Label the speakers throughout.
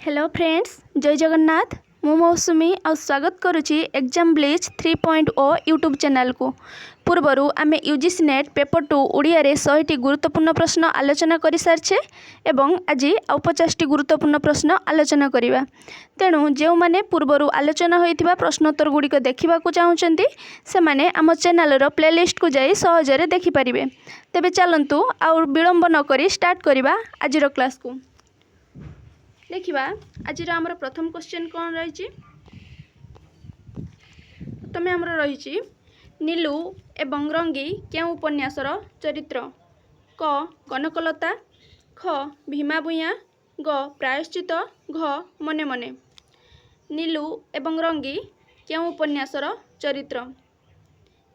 Speaker 1: Hello friends जय जगन्नाथ मु मौसुमी आ स्वागत करुच्ची एग्जाम ब्लिच 3.0 यूट्यूब चैनल को पूर्वर आम यूजीसी नेट पेपर 2 ओडिया रे 100टी गुरुत्वपूर्ण प्रश्न आलोचना कर सारी एवं आज आउ 50टी गुरुत्वपूर्ण प्रश्न आलोचना करवा तेणु जो मैंने पूर्वर आलोचना होता प्रश्नोत्तर गुड़िक देखा चाहते से मैंने आम चैनल प्लेलिस्ट को जाई सहजरे देखिपारे। तेबे चलतु आउ विलंब नक स्टार्ट करवा आज क्लास को। देखिबा आज आमर प्रथम क्वेश्चन कौन रही प्रथम आमर रही नीलू एवं रंगी क्यों उपन्यासर चरित्र क कनकलता ख भीमा भूया ग प्रायश्चित घ मने मने। नीलू एवं रंगी क्यों उपन्यासर चरित्र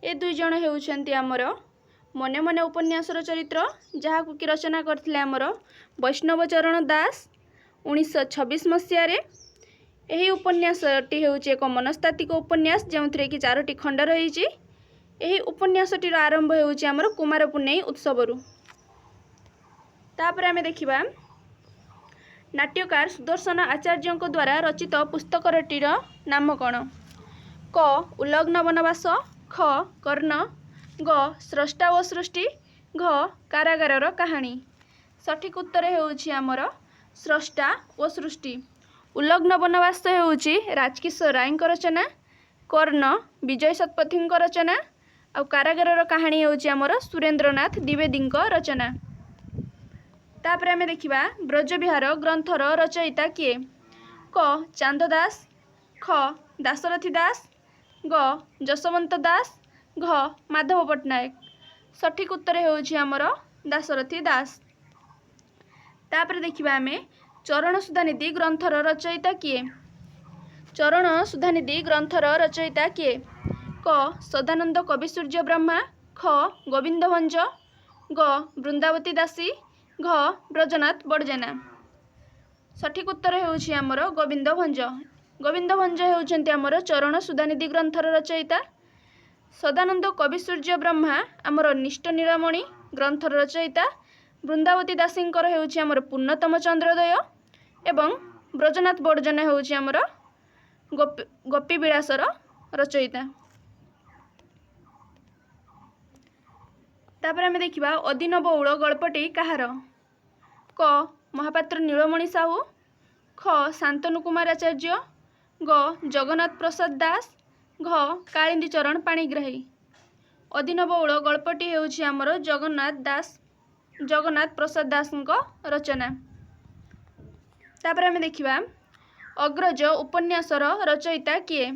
Speaker 1: ए दुई जण हेउछन्ति आमर मने मने उपन्यासर चरित्र जहाकु कि रचना करथिले आमर वैष्णव चरण दास 1926 मसीह यही उपन्यासटी होउछि एक मनस्तात्विक उपन्यास जो कि 4टी खंड रही। यही उपन्यासटीर आरंभ होउछि आमर कुमार पुन्नेई उत्सवरु। तापर आमे देखिबा नाट्यकार सुदर्शन आचार्य द्वारा रचित पुस्तकटीर नाम कौन क उल्लग्न वनवास ख कर्ण ग स्रष्टा व सृष्टि घ कारागारर कहानी। सठिक उत्तर होउछि आमर स्रष्टा व सृष्टि। उल्लग्न वनवास होउछि राजकिशोर राय रचना कर्ण विजय शतपथी रचना आ कारागारर कहानी होउछि आमर सुरेंद्रनाथ द्विवेदी रचना। तापर आमे देखिबा ब्रजविहार ग्रंथर रचयिता किए क चांददास ख दाशरथी दास ग जशवंत दास घ माधव पट्टनायक। सठिक उत्तर होउछि आमर दाशरथी दास। तापर देखिबा आमे चरण सुधानिधि ग्रंथर रचयिता किए चरण सुधानिधि ग्रंथर रचयिता किए क सदानंद कविसूर्य ब्रह्मा ख गोविंद भंज ग वृंदावती दासी घ ब्रजनाथ बड़जेना। सठिक उत्तर होउछि आमर गोविंद भंज। गोविंद भंज हेउछन्ति आमर चरण सुधानिधि ग्रंथर रचयिता। सदानंद कविसूर्य ब्रह्मा आमर निष्ठ नीलमणि ग्रंथर रचयिता। वृंदावती दासींकर हेउछि आमर पूर्णतम चंद्रोदय एवं ब्रजनाथ बड़जेना हेउछि आमर गोपी विलासर रचयिता। तापर आमे देखिबा अदीन बौल गल्पटी कहार क महापात्र नीलमणि साहू ख शांतनु कुमार आचार्य ग जगन्नाथ प्रसाद दास घ कालिंदी चरण पाणिग्राही। अदीन बौल गल्पटी हेउछि आमर जगन्नाथ प्रसाद दास रचना। तापर आमे देखिबा अग्रज उपन्यासर रचयिता किए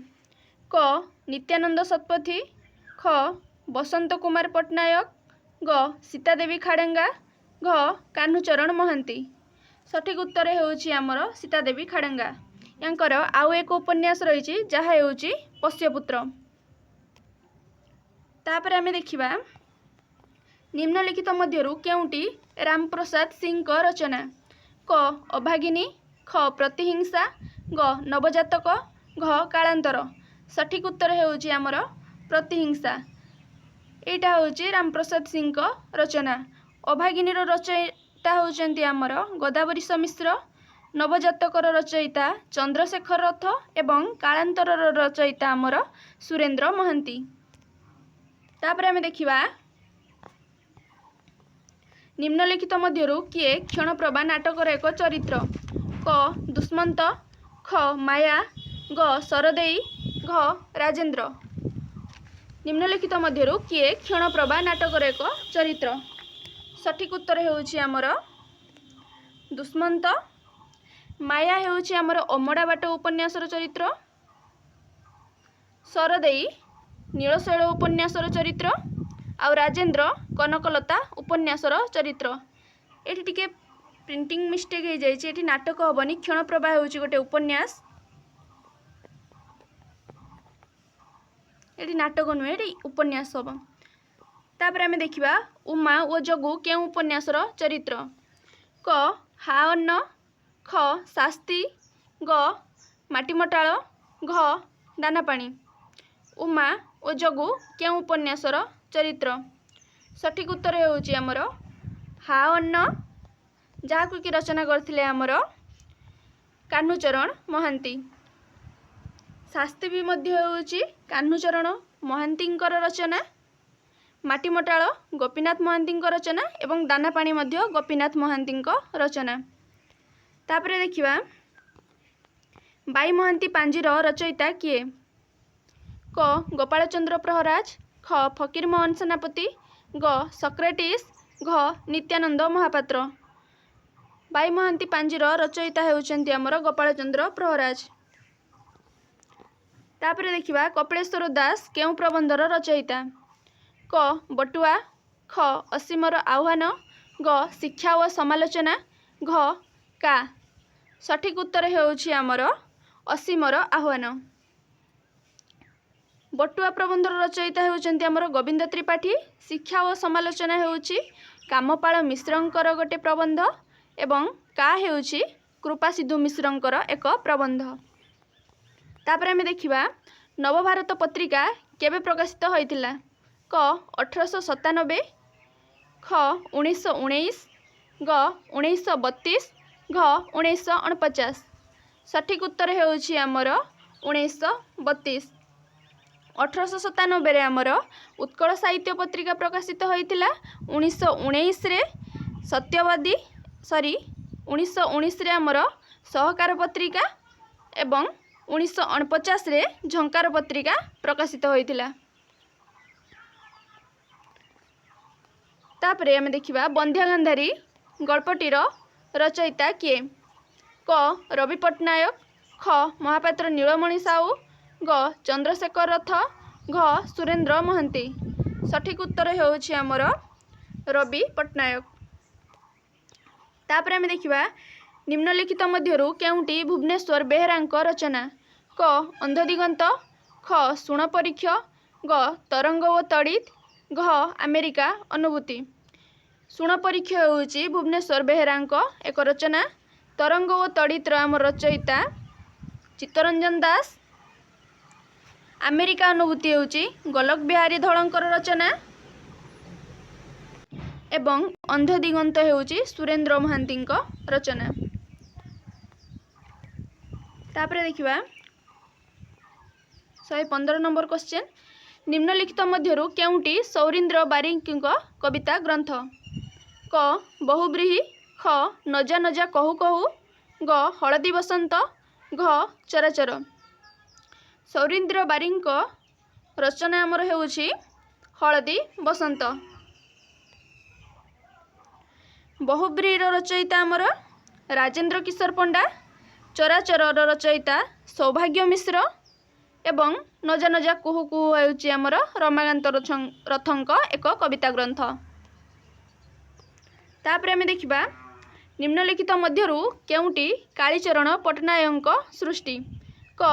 Speaker 1: क नित्यानंद शतपथी ख बसंत कुमार पट्टनायक ग सीतादेवी खाड़ेंगा घ कान्हूचरण महांती। सठिक उत्तर होउछि आमर सीतादेवी खाड़ेंगा। यांकर आउ एक उपन्यास रही जहा हेउछि पश्यपुत्र। तापर आमे देखिबा निम्नलिखित मध्यरु केउंटी रामप्रसाद सिंह रचना क अभागिनी ख प्रतिहिंसा ग नवजातक घ कालांतर। सठिक उत्तर होउछि आमर प्रतिहिंसा। एटा होउछि रामप्रसाद सिंह रचना। अभागिनीर रचयिता होउछन्ति आमर गोदावरीश मिश्र नवजातकर रचयिता चंद्रशेखर रथ एवं कालांतरर रचयिता आमर सुरेंद्र महांती। तापर आमे देखिबा निम्नलिखित मध्यरु किए क्षणप्रभा नाटकर एक चरित्र क दुष्मंत ख माया ग सरदेई घ राजेंद्र। निम्नलिखित मध्यरु किए क्षणप्रभा नाटकर एक चरित्र। सठिक उत्तर हेउछि आमर दुष्मंत। माया हेउछि आमर अमड़ा बाट उपन्यासर चरित्र। सरदेई नीलशैल उपन्यासर चरित्र आउ राजेंद्र कनकलता उपन्यासर चरित्र। एठी टिके प्रिंटिंग मिस्टेक हो जाइए। एठी नाटक हबनी क्षणप्रभा होउछि गोटे उपन्यास। एठी नाटक नुहे एठी उपन्यास हम। तापर आमे देखिबा उमा ओ जगु केउ उपन्यासर चरित्र क हा अन्न ख शास्ति ग माटीमटाळ घ दानापाणी। उमा ओ जगु केउ उपन्यासर चरित्र। सठिक उत्तर होउछि आमर हा अन्न जहाकु कि रचना करथिले आमर कान्हूचरण महांती। शास्त्री भी मध्य होउची कान्हूचरण महांतींकर रचना। माटीमटाळ गोपीनाथ महांतींकर रचना एवं दानापाणी मध्य गोपीनाथ महांतींकर रचना। तापरे देखिबा बाई महांती पांजीर रचयिता किए? क गोपालचंद्र प्रहराज, ख फकीरमोहन सेनापति, ग सक्रेटिस, घ नित्यानंद महापात्र। बाई महांती पांजीर रचयिता हेउचंती हमर गोपालचंद्र प्रहराज। तापरे देखिबा कपिलेश्वर दास केउ प्रबंधर रचयिता? क बटुआ, ख असीमर आह्वान, ग शिक्षा व समालोचना, घ का। सठिक उत्तर हेउछि हमर असीमर आह्वान। बटुआ प्रबंधर रचयिता हेउचंती हमर गोविंद त्रिपाठी। शिक्षा व समालोचना हेउछि कामपाल मिश्रंकर गोटे प्रबंध एवं का हेउछि कृपा सिद्धू मिश्रंकर एक प्रबंध। तापरे आमे देखिबा नवभारत पत्रिका केबे प्रकाशित होइतिला? क 1897, ख 1919, ग 1932, घ 1949। सठिक उत्तर हेउछि हमर 1932। 1897 रे हमर उत्कल साहित्य पत्रिका प्रकाशित होइतिला। 1919 रे सत्यवादी 1919 रे हमर सहकार पत्रिका एवं 1949 रे झंकार पत्रिका प्रकाशित होइतिला। तापरे आमे देखिबा बंध्या गांधारी गल्पटीर रचयिता किए? क रवि पट्टनायक, ख महापात्र नीलमणि साहू, ग चंद्रशेखर रथ, घ सुरेंद्र महांती। सठिक उत्तर हेउछि हमर रवि पट्टनायक। तापरे आमे देखिबा निम्नलिखित मध्यरु केउंटी भुवनेश्वर बेहेरांक रचना? क अंधदिगंत, ख सुण परीक्ष, ग तरंग व तड़ित, घ अमेरिका अनुभूति। सुण परीक्ष हेउछि भुवनेश्वर बेहेरांक एक रचना। तरंग व तड़ितर आमर रचयिता चित्तरंजन दास। अमेरिका अनुभूति हेउछि गोलक बिहारी धलंकर रचना एवं अंधदिगंत हेउछि सुरेंद्र महांतींक रचना। तापरे देखिबा 115 नंबर क्वेश्चन। निम्नलिखित मध्यरु केउंटी सौरींद्र बारिकଙ୍କ कविता ग्रंथ? क बहुब्रीहि, ख नजा नजा कहू कहू, ग हळदी बसंत, घ चराचर। सौरींद्र बारिकଙ୍କ रचना आमर हेउछि हळदी बसंत। बहुब्रीर रचयिता आमर राजेंद्र किशोर पंडा। चराचरर रचयिता सौभाग्य मिश्र एवं नजा नजा कुहू कुहू हेउछि आमर रमाकांत रथଙ୍କ एक कविता ग्रंथ। तापरे आमे देखिबा निम्नलिखित मध्यरु केउंटी कालीचरण पट्टनायकଙ୍କ सृष्टि? क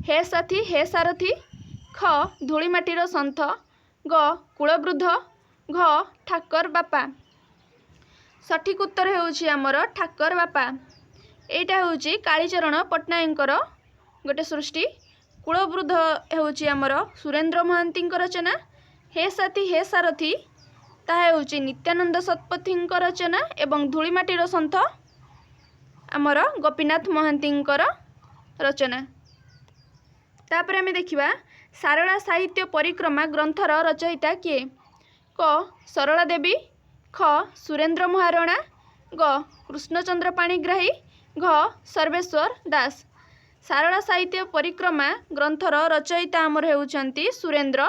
Speaker 1: हे साथी हे सारथी, ख धूलिमाटीर सन्थ, ग कुलवृद्ध, घ ठाकर बापा। सठिक उत्तर हेउछि हमर ठाकर बापा। एटा हेउछि कालीचरण पट्टनायकଙ୍କର गोटे सृष्टि। कुलवृद्ध हेउछि हमर सुरेंद्र महांतीଙ୍କ रचना। हे साथी हे सारथी ताहा हेउछि नित्यानंद शतपथीଙ୍କ रचना एवं धूलिमाटीर सन्थ आमर गोपीनाथ महांतीଙ୍କର रचना। तापरे आमे देखिबा सारला साहित्य परिक्रमा ग्रंथर रचयिता किए? क सरला देवी, ख सुरेंद्र महारणा, ग कृष्णचंद्र पाणिग्राही, घ सर्वेश्वर दास। सारला साहित्य परिक्रमा ग्रंथर रचयिता आमर हेउचंती सुरेंद्र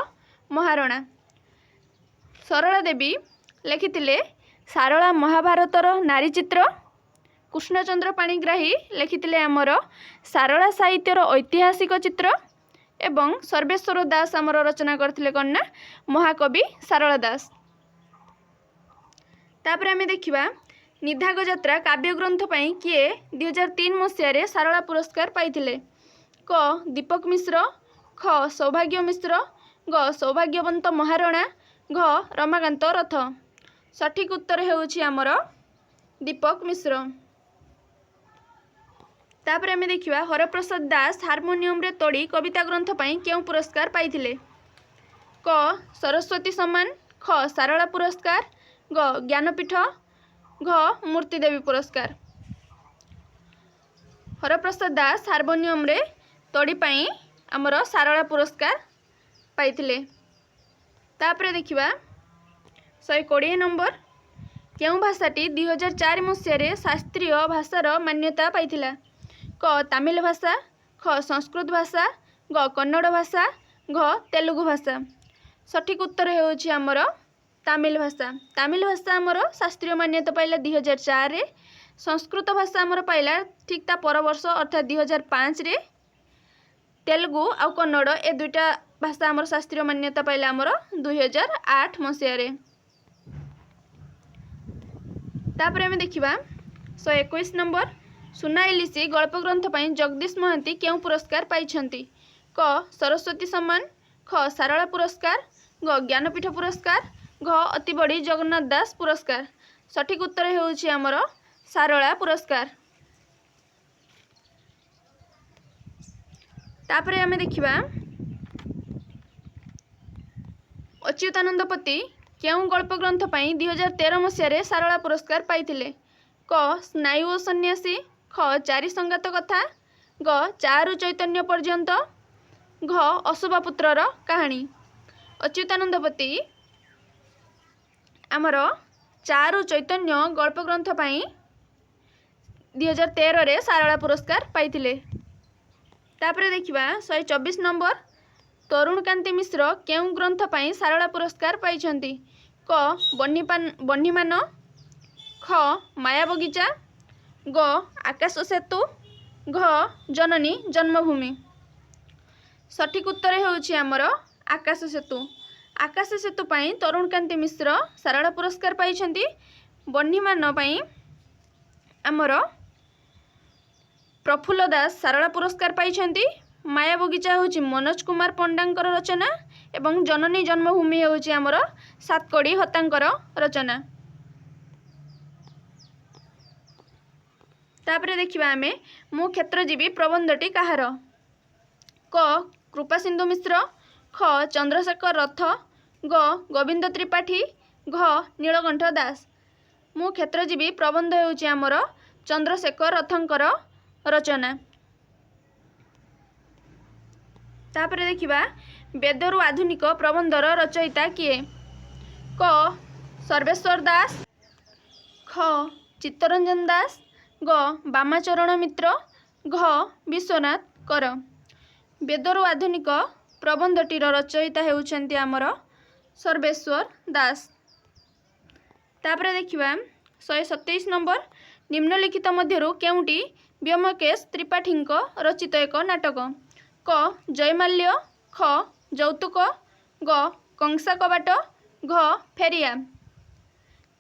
Speaker 1: महारणा। सरला देवी लेखिथिले सारला महाभारतर नारी चित्र। कृष्णचंद्र पाणिग्राही लेखिथिले आमर सारला साहित्यर ऐतिहासिक चित्र एवं सर्वेश्वर दास आमर रचना करथिले कन्ना महाकवि सारला दास। तापरे आमे देखिबा निधाग यात्रा काव्य ग्रंथ पई किए 2003 मसीह रे सारला पुरस्कार पाइथिले? क दीपक मिश्र, ख सौभाग्य मिश्र, ग सौभाग्यवंत महारणा, घ रमाकांत रथ। सठिक उत्तर हेउछि हमर दीपक मिश्र। तापरे आमे देखिबा हरप्रसाद दास हारमोनियम रे तोड़ी कविता ग्रंथ पई केउ पुरस्कार पाइथिले? क सरस्वती सम्मान, ख सारला पुरस्कार, ग ज्ञानपीठ, घ मूर्तिदेवी पुरस्कार। हरप्रसाद दास हार्मोनियम रे तोड़ी पाई आमर सारला पुरस्कार पाइथिले। तापरे देखिबा 120 नंबर केउ भाषाटी 2004 मसीह शास्त्रीय भाषार मान्यता पाइथिला। क तमिल भाषा, ख संस्कृत भाषा, ग कन्नड़ भाषा, घ तेलुगु भाषा। सठिक उत्तर हेउछि आमर तमिल भाषा। तमिल भाषा आमर शास्त्रीय मान्यता पाइला 2004 रे। संस्कृत भाषा आमर पाइला ठीक ता पर वर्ष अर्थात 2005 रे। तेलुगु आ कन्नड़ ए दुईटा भाषा आमर शास्त्रीय मान्यता पाइला आमर 2008 मसीह रे। तापर आम देखा 121 नंबर सुना इलिसी गल्प ग्रंथ पर जगदीश महांती केउ पुरस्कार पाइछंती। क सरस्वती सम्मान, ख सारला पुरस्कार, ग ज्ञानपीठ पुरस्कार, घ अतिबड़ी जगन्नाथ दास पुरस्कार। सठिक उत्तर हेउछि आमर सारला पुरस्कार। तापर आम देखा अच्युतानंद पति केउ गल्प ग्रंथ पर 2013 मसीह सारला पुरस्कार पाइथिले। क स्नायु और सन्यासी, ख चारि संगात कथा, ग चारु चैतन्य पर्यंत, घ अशुभपुत्रर कहानी। अच्युतानंद पति आमर चारु चैतन्य गल्प ग्रंथ पर 2013 रे सारला पुरस्कार पाइथिले। तापर देखिबा 124 नंबर तरुण कांति मिश्र केउ ग्रंथ पर सारला पुरस्कार पाइछंती। क बन्हीमान, ख माया बगीचा, ग आकाश सेतु, घ जननी जन्मभूमि। सठिक उत्तर हेउछि आमर आकाश सेतु। आकाश सेतु पई तरुण कांति मिश्र सारला पुरस्कार पाइछंती। बन्हीमान पई आमर प्रफुल्ल दास सारला पुरस्कार पाइछंती। माया बगीचा होछि मनोज कुमार पंडांकर रचना एवं जननी जन्मभूमि होछि आमर सातकड़ी हतांकर रचना। तापरे देखिबा आमे मो क्षेत्रजीवी प्रबंधटी कहार। क कृपा सिंधु मिश्र, ख चंद्रशेखर रथ, ग गोविंद त्रिपाठी, घ नीलकंठ दास। मो क्षेत्रजीवी प्रबंध हेउछि आमर चंद्रशेखर रथंकर रचना। तापरे देखिबा वेदरु आधुनिक प्रबंधर रचयिता किए। क सर्वेश्वर दास, ख चित्तरंजन दास, ग बामाचरण मित्र, घ विश्वनाथ कर। वेदरु आधुनिक प्रबंधटीर रचयिता हेउछंती आमर सर्वेश्वर दास। तापरे देखिबा 127 नंबर निम्नलिखित मध्यरु केउटी व्योमकेश त्रिपाठींक रचित एक नाटक। क जयमाल्य, ख जौतुक, ग कंसा कबाट, घ फेरिया।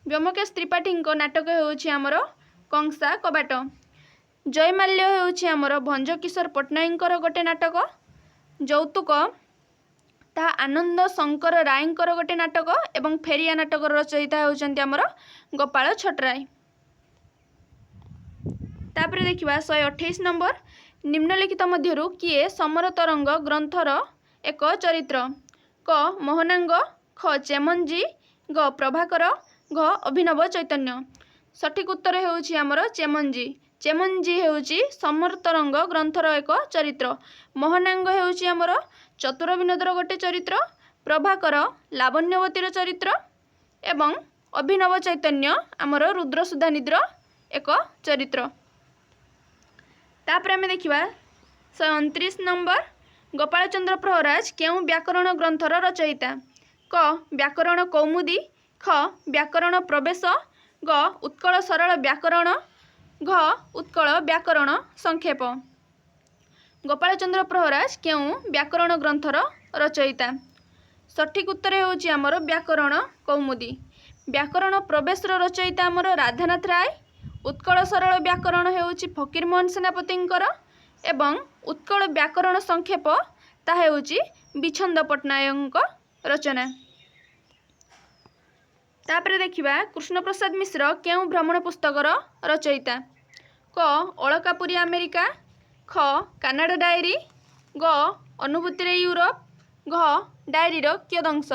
Speaker 1: व्योमकेश त्रिपाठींक नाटक हेउछि आमर कंसा कबाट। जयमाल्य हेउछि आमर भंज किशोर पट्टनायकर गोटे नाटक। जौतुक ता आनंद शंकर रायंकर गोटे नाटक एवं फेरिया नाटक रचयिता हेउछंती आमर गोपाल छटराय। तापरे देखिबा 128 नंबर निम्नलिखित मध्यरु किए समर तरंग ग्रंथर एक चरित्र। क मोहनांग, ख चेमंजी, ग प्रभाकर, घ अभिनव चैतन्य। सठिक उत्तर हेउछि आमर चेमंजी। चेमंजी हेउछि समर तरंग ग्रंथर एक चरित्र। मोहनांग हेउछि आमर चतुर विनोदर गोटे चरित्र। प्रभाकर लावण्यवतीर चरित्र एवं अभिनव चैतन्य आमर रुद्रसुधानिधिर एक चरित्र। तापर आम देखा 129 नंबर गोपाल चंद्र प्रहराज केउ व्याकरण ग्रंथर रचयिता। क व्याकरण कौमुदी, ख व्याकरण प्रवेश, ग उत्कल सरल व्याकरण, घ उत्कल व्याकरण संक्षेप। गोपाल चंद्र प्रहराज केउ व्याकरण ग्रंथर रचयिता। सठिक उत्तर हेउछि आमर व्याकरण कौमुदी। व्याकरण प्रवेशर रचयिता आमर राधानाथ राय। उत्कल सरल व्याकरण हेउछि फकीरमोहन सेनापतिंकर एवं उत्कल व्याकरण संक्षेप ता हेउछि बिछंद पट्टनायक रचना। तापरे देखिबा कृष्ण प्रसाद मिश्र केउ भ्रमण पुस्तकर रचयिता। क अलकापुरी अमेरिका, ख कानाडा डायरी, ग अनुभूति रे यूरोप, घ diary कियदंश।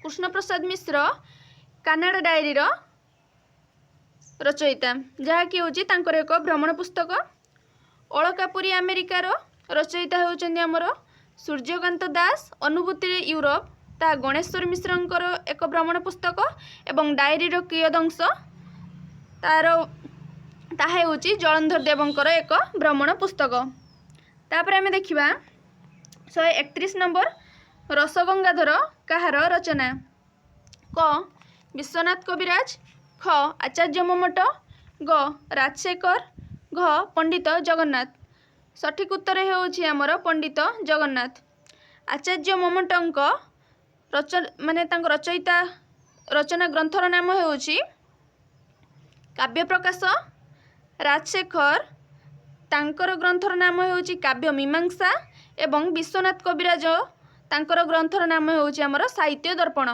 Speaker 1: Krishna Prasad Mishra Canada diary रचयिता जहाँकि होची तांकर एक भ्रमण पुस्तक। अलकापुरी अमेरिकार रचयिता होउचंदी आमर सूर्यकांत दास। अनुभूति यूरोप ता गणेश्वर मिश्रंकर एक भ्रमण पुस्तक एवं डायरी कियदंश तार ताहा होउची जलंधर देवंकर एक भ्रमण पुस्तक। तापर आमे देखिबा 131 नंबर रसगंगाधर कहार रचना। क विश्वनाथ कविराज, ख आचार्य ममट, ग राजशेखर, घ पंडित जगन्नाथ। सठिक उत्तर हेउछि आमर पंडित जगन्नाथ। आचार्य ममटंक रचयिता रचना ग्रंथर नाम हेउछि काव्य प्रकाश। राजशेखर तांकर ग्रंथर नाम हेउछि काव्य मीमांसा एवं विश्वनाथ कविराज तांकर ग्रंथर नाम हेउछि आमर साहित्य दर्पण।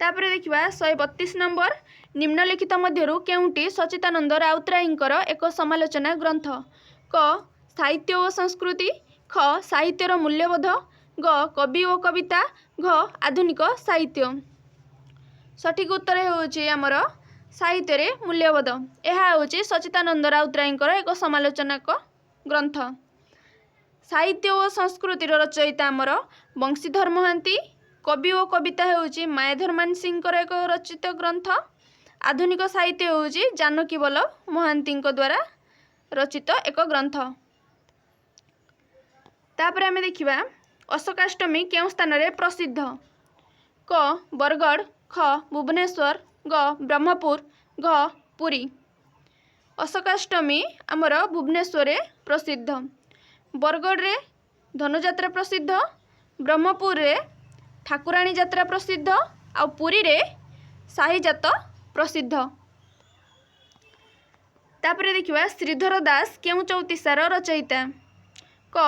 Speaker 1: तापर देखिबा 132 नंबर निम्नलिखित मध्यरु केउंटी सचिदानंद राउतरायंकर एक समालोचना ग्रंथ। क साहित्य और संस्कृति, ख साहित्यर मूल्यबोध, ग कवि और कविता, घ आधुनिक साहित्य। सठिक उत्तर हेउछि आमर साहित्य रे मूल्यबोध। एहा होछि सचिदानंद राउतरायंकर एक समालोचनाक ग्रंथ। साहित्य और संस्कृतिर रचयिता आमर बंशीधर महांती। कवि और कविता हेउछि मायाधर मानसिंहकर एक रचित ग्रंथ। आधुनिक साहित्य होउछि जानकी वल्लभ महांतीଙ୍କ द्वारा रचित एक ग्रंथ। तापर आमे देखिबा अशोकाष्टमी केउ स्थान रे प्रसिद्ध। क बरगढ़, ख भुवनेश्वर, ग ब्रह्मपुर, घ पुरी। अशोकाष्टमी आमर भुवनेश्वर रे प्रसिद्ध। बरगढ़ रे धनुजात्रा प्रसिद्ध, ब्रह्मपुर रे ठाकुराणी यात्रा प्रसिद्ध, आ पुरी रे शाहीजात प्रसिद्ध। तापर देखिबा श्रीधर दास केउ चौतीसार रचयिता। क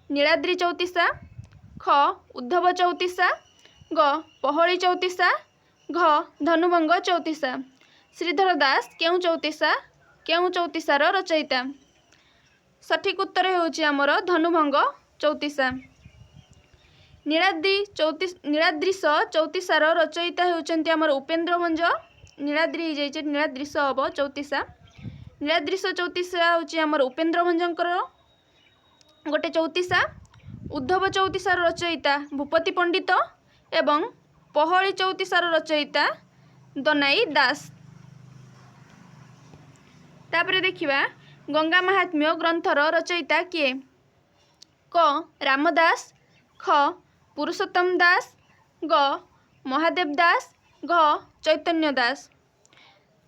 Speaker 1: नीलाद्री चौतीसा, ख उद्धव चौतीसा, ग पहली चौतीसा, घ धनुभंग चौतीसा। श्रीधर दास केउ चौतीसार रचयिता। सठिक उत्तर हेउछि आमर धनुभंग चौतीसा। नीलाद्रीश चौतीसार रचयिता हेउचंती आमर उपेन्द्र भंज। नीलाद्री जाइछे नीलाद्रीश हबो चौतीसा। नीलाद्रीश चौतीसा होछि आमर उपेन्द्र भंजंकर गोटे चौतीसा। उद्धव चौतीसार रचयिता भूपति पंडित एवं पहली चौतीसार रचयिता दनाई दास। तापर देखिबा गंगा महात्म्य ग्रंथर रचयिता किए। क रामदास, ख पुरुषोत्तम दास, ग महादेव दास, घ चैतन्य दास।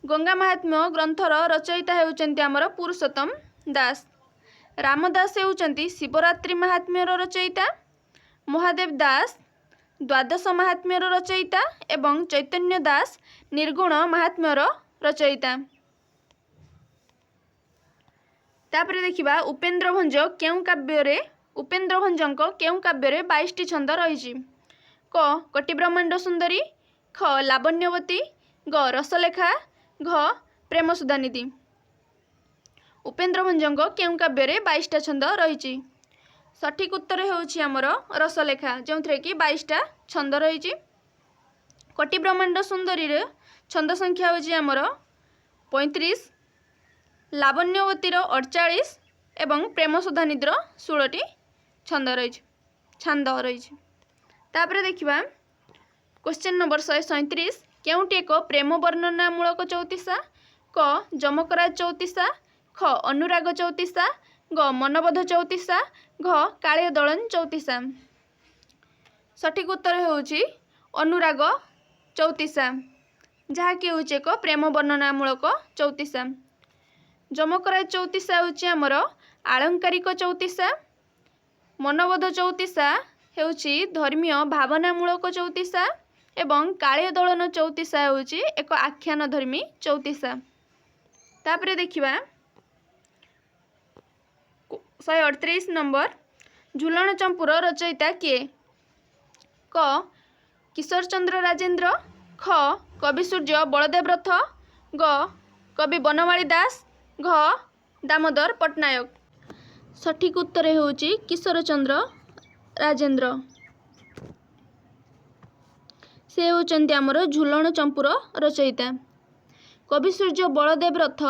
Speaker 1: गंगा महात्म्य ग्रंथर रचयिता हेउचंती आमर पुरुषोत्तम दास। रामदास हेउचंती शिवरात्रि महात्म्यर रचयिता। महादेव दास द्वादश महात्म्यर रचयिता एवं चैतन्य दास निर्गुण महात्म्यर रचयिता। तापर देखिबा उपेन्द्र भंज केउ काव्य उपेन्द्र भंजक केउ काव्य 22टी छंद रही। क कटिब्रह्मांड सुंदरी, ख लावण्यवती, ग रसलेखा, घ प्रेम सुधानिधि। उपेन्द्र भंजक केउ काव्य 22टा छंद रही। सठिक उत्तर हेउछि आमर रसलेखा जो कि 22टा छंद रही। कटिब्रह्मांड सुंदरी रे छंद संख्या होछि आमर 35, लावण्यवतीर 48 एवं प्रेम सुधानिधिर 16टी छंद रही। तापर देखिबा क्वेश्चन नंबर 137 केउंटी एक प्रेम वर्णनामूलक चौतीसा। क जमकराज चौतीसा, ख अनुराग चौतीसा, ग मनबोध चौतीसा, घ कालिय दलन चौतीसा। सठिक उत्तर हेउछि अनुराग चौतीसा जहाँकि होछि एक प्रेम वर्णनामूलक चौतीसा। जमकराज चौतीसा होछि आमर आलंकारिक चौतीसा। मनबोध चौतीसा हेउछि धर्मीय भावनामूलक चौतीसा एवं कालिय दलन चौतीसा होछि एक आख्यान धर्मी चौतीसा। तापर देखिबा 138 नंबर झूलन चंपूर रचयिता किए। क किशोर चंद्र राजेंद्र, ख कवि सूर्य बलदेव रथ, ग कवि बनमाली दास, घ दामोदर पट्टनायक। सठिक उत्तर हेउछि किशोर चंद्र राजेंद्र। से होचंती आमर झूलन चंपूर रचयिता। कवि सूर्य बलदेव रथ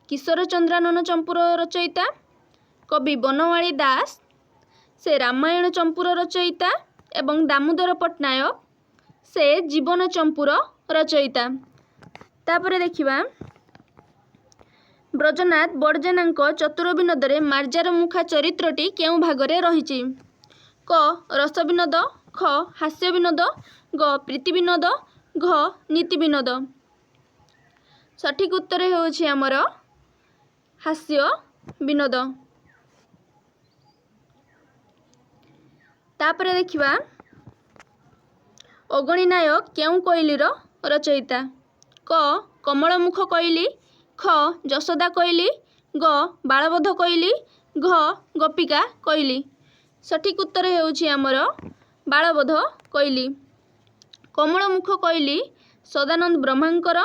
Speaker 1: କିଶୋର ଚନ୍ଦ୍ରାନନ ଚମ୍ପୁର ରଚୟିତା। କବି ବନମାଳୀ ଦାସ ସେ ରାମାୟଣ ଚମ୍ପୁର ରଚୟିତା ଏବଂ ଦାମୋଦର ପଟ୍ଟନାୟକ ସେ ଜୀବନ ଚମ୍ପୁର ରଚୟିତା। ତାପରେ ଦେଖିବା ବ୍ରଜନାଥ ବଡ଼ଜେନାଙ୍କ ଚତୁର ବିନୋଦରେ ମାର୍ଜାର ମୁଖା ଚରିତ୍ରଟି କେଉଁ ଭାଗରେ ରହିଛି? କ ରସ ବିନୋଦ, ଖ ହାସ୍ୟ ବିନୋଦ, ଗ ପ୍ରୀତି ବିନୋଦ, ଘ ନୀତି ବିନୋଦ। ସଠିକ ଉତ୍ତର ହେଉଛି ଆମର ହାସ୍ୟ ବିନୋଦ। ତାପରେ ଦେଖିବା ଅଗଣି ନାୟକ କେଉଁ କୋଇଲିର ରଚୟିତା? କ କମଳମୁଖ କୋଇଲି, ଖ ଯଶୋଦା କୋଇଲି, ଗ ବାଳବଧ କୋଇଲି, ଘ ଗୋପିକା କୋଇଲି। ସଠିକ ଉତ୍ତର ହେଉଛି ଆମର ବାଳବଧ କୋଇଲି। କମଳମୁଖ କୋଇଲି ସଦାନନ୍ଦ ବ୍ରହ୍ମାଙ୍କର,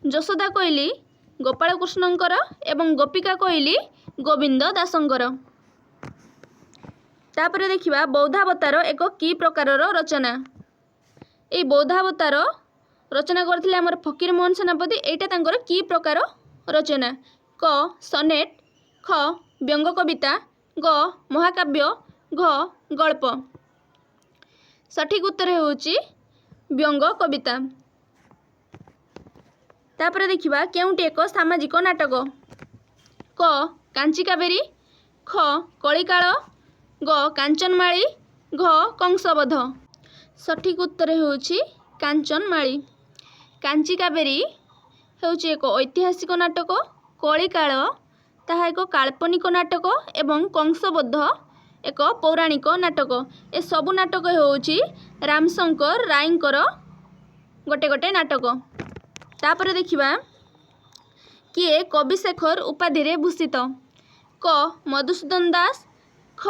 Speaker 1: ଯଶୋଦା କୋଇଲି ଗୋପାଳକୃଷ୍ଣଙ୍କର ଏବଂ ଗୋପିକା କୋଇଲି ଗୋବିନ୍ଦ ଦାସଙ୍କର। ତାପରେ ଦେଖିବା ବୌଦ୍ଧାବତାର ଏକ କି ପ୍ରକାରର ରଚନା? এই ବୌଦ୍ଧାବତାର ରଚନା କରିଥିଲେ ଆମର ଫକୀରମୋହନ ସେନାପତି। ଏଇଟା ତାଙ୍କର କି ପ୍ରକାର ରଚନା? କ ସନେଟ୍, ଖ ବ୍ୟଙ୍ଗ କବିତା, ଗ ମହାକାବ୍ୟ, ଘ ଗଳ୍ପ। ସଠିକ ଉତ୍ତର ହେଉଛି ବ୍ୟଙ୍ଗ କବିତା। ତାପରେ ଦେଖିବା କେଉଁଟି ଏକ ସାମାଜିକ ନାଟକ? କ କାଞ୍ଚି କାବେରୀ, ଖ କଳିକାଳ, ଗ କାଞ୍ଚନମାଳୀ, ଘ କଂସବଧ। ସଠିକ ଉତ୍ତର ହେଉଛି କାଞ୍ଚନମାଳୀ। କାଞ୍ଚି କାବେରୀ ହେଉଛି ଏକ ଐତିହାସିକ ନାଟକ, କଳିକାଳ ତାହା ଏକ କାଳ୍ପନିକ ନାଟକ ଏବଂ କଂସବଦ୍ଧ ଏକ ପୌରାଣିକ ନାଟକ। ଏସବୁ ନାଟକ ହେଉଛି ରାମଶଙ୍କର ରାୟଙ୍କର ଗୋଟେ ଗୋଟେ ନାଟକ। ତାପରେ ଦେଖିବା କିଏ କବିଶେଖର ଉପାଧିରେ ଭୂଷିତ? କ ମଧୁସୂଦନ ଦାସ, ଖ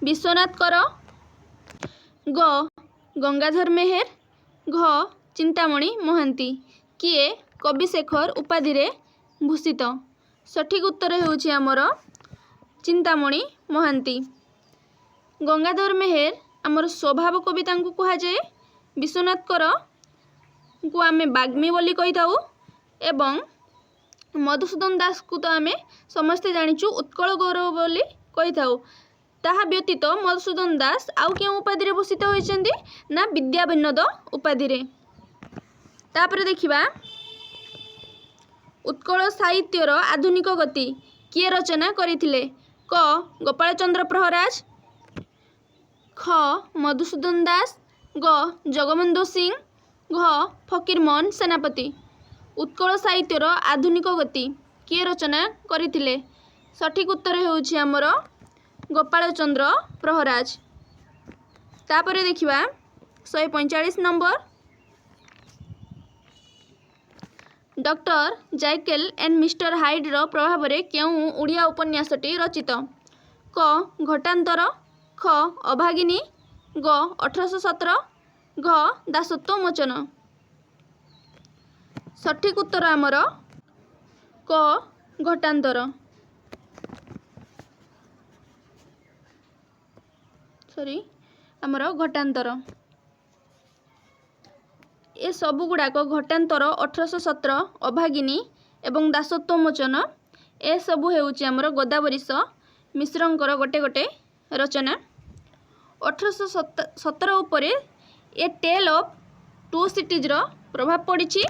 Speaker 1: ବିଶ୍ୱନାଥ କର, ଗ ଗଙ୍ଗାଧର ମେହେର, ଘ ଚିନ୍ତାମଣି ମହାନ୍ତି। କିଏ କବିଶେଖର ଉପାଧିରେ ଭୂଷିତ? ସଠିକ ଉତ୍ତର ହେଉଛି ଆମର ଚିନ୍ତାମଣି ମହାନ୍ତି। ଗଙ୍ଗାଧର ମେହେର ଆମର ସ୍ୱଭାବ କବି ତାଙ୍କୁ କୁହାଯାଏ। ବିଶ୍ୱନାଥ କରଙ୍କୁ ଆମେ ବାଗ୍ମୀ ବୋଲି କହିଥାଉ ଏବଂ ମଧୁସୂଦନ ଦାସକୁ ତ ଆମେ ସମସ୍ତେ ଜାଣିଛୁ ଉତ୍କଳ ଗୌରବ ବୋଲି କହିଥାଉ। ତାହା ବ୍ୟତୀତ ମଧୁସୂଦନ ଦାସ ଆଉ କେଉଁ ଉପାଧିରେ ଭୂଷିତ ହୋଇଛନ୍ତି? ନା ବିଦ୍ୟା ବିନୋଦ ଉପାଧିରେ। ତାପରେ ଦେଖିବା ଉତ୍କଳ ସାହିତ୍ୟର ଆଧୁନିକ ଗତି କିଏ ରଚନା କରିଥିଲେ? କ ଗୋପାଳଚନ୍ଦ୍ର ପ୍ରହରାଜ, ଖ ମଧୁସୂଦନ ଦାସ, ଗ ଜଗବନ୍ଧୁ ସିଂ, ଘ ଫକୀରମୋହନ ସେନାପତି। ଉତ୍କଳ ସାହିତ୍ୟର ଆଧୁନିକ ଗତି କିଏ ରଚନା କରିଥିଲେ? ସଠିକ ଉତ୍ତର ହେଉଛି ଆମର ଗୋପାଳଚନ୍ଦ୍ର ପ୍ରହରାଜ। ତାପରେ ଦେଖିବା 145 ନମ୍ବର ଡକ୍ଟର ଜାଇକେଲ ଏଣ୍ଡ ମିଷ୍ଟର ହାଇଡର ପ୍ରଭାବରେ କେଉଁ ଓଡ଼ିଆ ଉପନ୍ୟାସଟି ରଚିତ? କ ଘଟାନ୍ତର, ଖ ଅଭାଗିନୀ, ଗ 1817, ଘ ଦାସତ୍ୱ ମୋଚନ। ସଠିକ ଉତ୍ତର ଆମର କ ଘଟାନ୍ତର। ଆମର ଘଟାନ୍ତର। ଏସବୁ ଗୁଡ଼ାକ ଘଟାନ୍ତର, 1817, ଅଭାଗିନୀ ଏବଂ ଦାସତ୍ୱ ମୋଚନ ଏସବୁ ହେଉଛି ଆମର ଗୋଦାବରୀଶ ମିଶ୍ରଙ୍କର ଗୋଟେ ଗୋଟେ ରଚନା। 1817 ଉପରେ ଏ ଟେଲ୍ ଅଫ୍ ଟୁ ସିଟିଜ୍ର ପ୍ରଭାବ ପଡ଼ିଛି।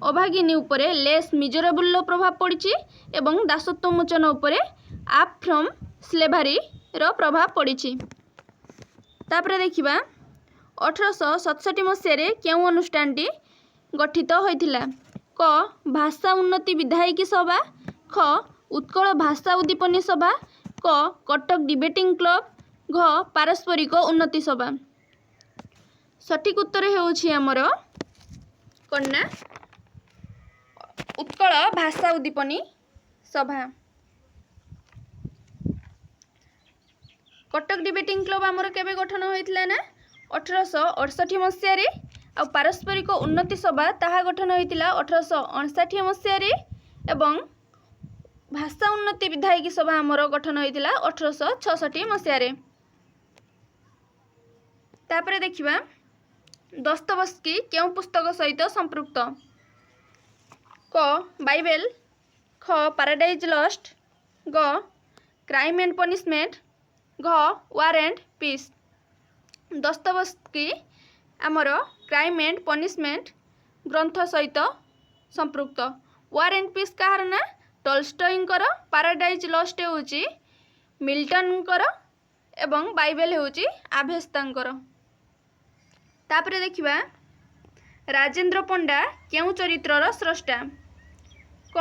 Speaker 1: ଅଭାଗିନୀ ଉପରେ ଲେସ୍ ମିଜରେବୁଲର ପ୍ରଭାବ ପଡ଼ିଛି ଏବଂ ଦାସତ୍ୱ ମୋଚନ ଉପରେ ଆପ୍ ଫ୍ରମ୍ ସ୍ଲେଭାରୀର ପ୍ରଭାବ ପଡ଼ିଛି। ତାପରେ ଦେଖିବା 1867 ମସିହାରେ କେଉଁ ଅନୁଷ୍ଠାନଟି ଗଠିତ ହୋଇଥିଲା? କ ଭାଷା ଉନ୍ନତି ବିଧାୟିକା ସଭା, ଖ ଉତ୍କଳ ଭାଷା ଉଦ୍ଦୀପନୀ ସଭା, କ କଟକ ଡିବେଟିଂ କ୍ଲବ, ଘ ପାରସ୍ପରିକ ଉନ୍ନତି ସଭା। ସଠିକ ଉତ୍ତର ହେଉଛି ଆମର କ'ଣ ନା ଉତ୍କଳ ଭାଷା ଉଦ୍ଦୀପନୀ ସଭା। କଟକ ଡିବେଟିଂ କ୍ଲବ ଆମର କେବେ ଗଠନ ହୋଇଥିଲା ନା 1868 ମସିହାରେ ଆଉ ପାରସ୍ପରିକ ଉନ୍ନତି ସଭା ତାହା ଗଠନ ହୋଇଥିଲା 1859 ମସିହାରେ ଏବଂ ଭାଷା ଉନ୍ନତି ବିଧାୟିକା ସଭା ଆମର ଗଠନ ହୋଇଥିଲା 1866 ମସିହାରେ। ତାପରେ ଦେଖିବା ଦସ୍ତବସ୍କି କେଉଁ ପୁସ୍ତକ ସହିତ ସମ୍ପୃକ୍ତ? କ ବାଇବେଲ, ख पैराडाइज लस्ट, ग क्राइम एंड पनिशमेंट, घ वार एंड पीस। दस्तयेवस्की आमर क्राइम एंड पनिशमेंट ग्रंथ सहित संपृक्त। वार एंड पीस कहार ना टॉल्स्टॉयंकर, पैराडाइज लस्ट होउची मिल्टनकर एवं बाइबल होउची आभेस्तांकर। तापरे देखिबा राजेंद्र पंडा केउ चरित्रर स्रष्टा? क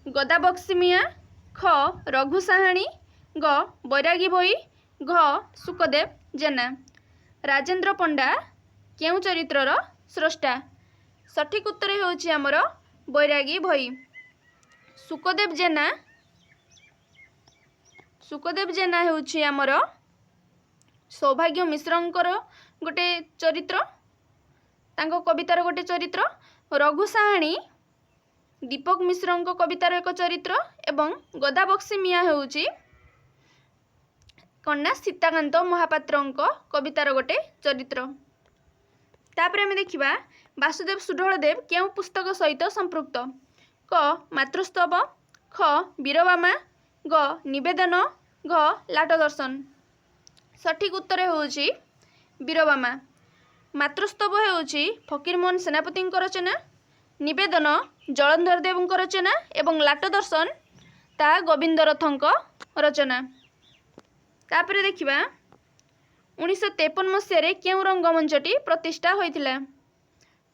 Speaker 1: गदाबक्सी मिया, ख रघु साहाणी, ग बैरागी भोई, घ सुखदेव जेना। राजेंद्र पंडा केउ चरित्रर स्रष्टा? सठिक उत्तर होउची हमर बैरागी भोई। सुखदेव जेना होउची हमर सौभाग्य मिश्रंकर गोटे चरित्र, तांको कवितार गोटे चरित्र। रघु साहाणी दीपक मिश्रंक कवितार एक चरित्र एवं गदाबक्सी मिया होउची कन्या सीताकांत महापात्रंक कवितार गोटे चरित्र। तापरे आमे देखिबा वासुदेव सुढलदेव केउ पुस्तक सहित संपृक्त? क मातृस्तव, ख वीरबामा, ग निवेदन, घ लाटदर्शन। सठिक उत्तर होउची वीरबामा। मातृस्तव होउची फकीरमोहन सेनापति रचना, निवेदन जलंधर देव रचना एवं लाटदर्शन ता गोविंद रथंक रचना। तापरे देखिबा 1953 मसीह केउ रंगमंचटी प्रतिष्ठा होइथिला?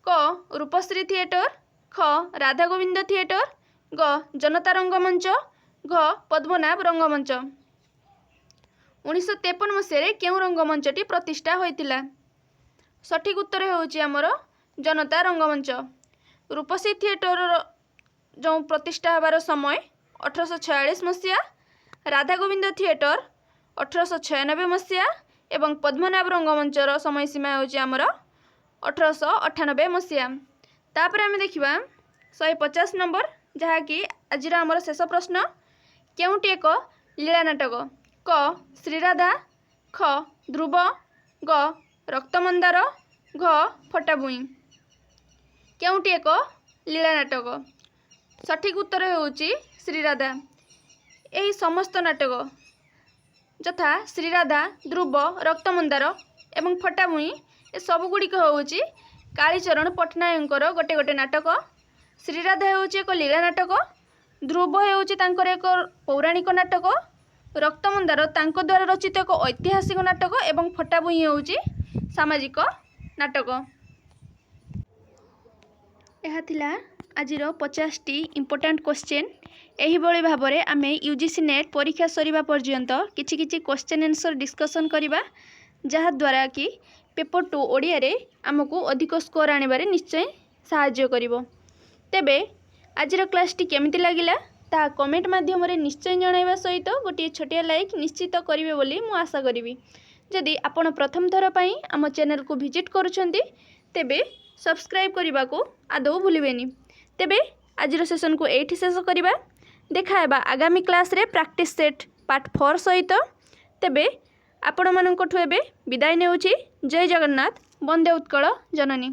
Speaker 1: क रूपश्री थिएटर, ख राधा गोविंद थिएटर, ग जनता रंगमंच, घ पद्मनाभ रंगमंच। 1953 मसीह केउ रंगमंचटी प्रतिष्ठा होइथिला? सठिक उत्तर होउची हमर जनता रंगमंच। रूपश्री थिएटर जो प्रतिष्ठा होबार समय 1846 मसीहा, राधा गोविंद थिएटर 1896 मसीहा एवं पद्मनाभ रंगमंचर समय सीमा होउची हमर 1898 मसीहा। तापरे आमे देखिबा 150 नंबर, जहाँकि आजिर हमर शेष प्रश्न। केउटी एक लीला नाटक? क श्रीराधा, ख ध्रुव, ग रक्तमंदार, घ फटाबुई। केउटी एक लीला नाटक? सठिक उत्तर होउची श्रीराधा। एही समस्त नाटक यथा श्रीराधा, ध्रुव, रक्तमंदार एवं फटाबुई ए सबुगुड़िक होउची कालीचरण पट्टनायकर गोटे गोटे नाटक। श्रीराधा होउची एक लीला नाटक, ध्रुव होउची तांकर एक पौराणिक नाटक, रक्तमंदार तांको द्वारा रचित एक ऐतिहासिक नाटक एवं फटाबुई होउची सामाजिक नाटक। यह थिला आजिर 50टी इम्पोर्टाट क्वेश्चन। एही भली भाबरे आमे यूजीसी नेट परीक्षा सरीबा पर्यंत किछि किछि क्वेश्चन आंसर डिस्कशन करिबा, जहा द्वारा कि पेपर 2 ओडिया रे आमको अधिक स्कोर आनिबारे निश्चय सहाय्य करिवो। तेबे आजिर क्लासटी केमिति लागिला ता कमेंट माध्यम रे निश्चय जणाइबा सहित गोटे छोटिया लाइक निश्चित करिवे बोली मु आशा करिवि। जदि आपण प्रथम थर पई आम चैनल को विजिट करूछंती तेबे सब्सक्राइब करने को आदौ भूलिबेनी। तेबे आजिर सेशन को एठी शेष करिबा। देखा हेबा आगामी क्लास रे प्रैक्टिस सेट पार्ट 4 सहित। तेबे आपण माननकठु एबे विदाय नेउछि। जय जगन्नाथ, वंदे उत्कल जननी।